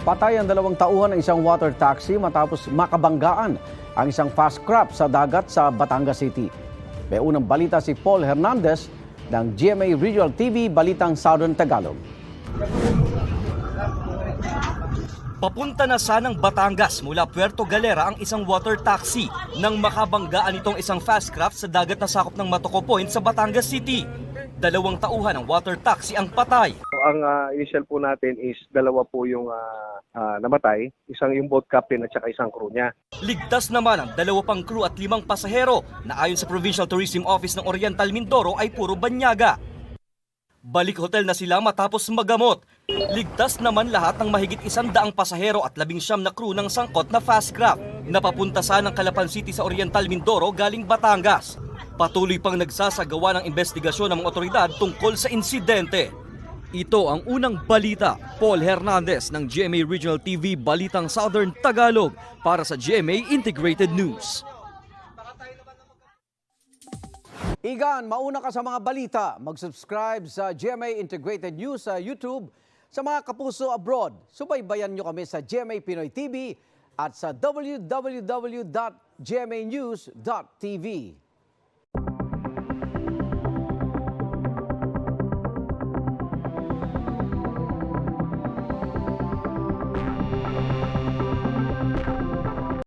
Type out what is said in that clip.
Patay ang 2 tauhan ng isang water taxi matapos makabanggaan ang isang fast craft sa dagat sa Batangas City. May unang balita si Paul Hernandez ng GMA Regional TV Balitang Southern Tagalog. Papunta na sanang Batangas mula Puerto Galera ang isang water taxi nang makabanggaan itong isang fast craft sa dagat na sakop ng Matoco Point sa Batangas City. 2 tauhan ng water taxi ang patay. Ang initial po natin is 2 po yung namatay, isang yung boat captain at saka isang crew niya. Ligtas naman ang 2 pang crew at 5 pasahero na ayon sa Provincial Tourism Office ng Oriental Mindoro ay puro banyaga. Balik hotel na sila matapos magamot. Ligtas naman lahat ng mahigit 100 pasahero at 19 na crew ng sangkot na fast craft na papunta ng Calapan City sa Oriental Mindoro galing Batangas. Patuloy pang nagsasagawa ng investigasyon ng mga otoridad tungkol sa insidente. Ito ang unang balita. Paul Hernandez ng GMA Regional TV Balitang Southern Tagalog para sa GMA Integrated News. Igan, mauna ka sa mga balita. Mag-subscribe sa GMA Integrated News sa YouTube. Sa mga kapuso abroad, subaybayan nyo kami sa GMA Pinoy TV at sa www.gmanews.tv.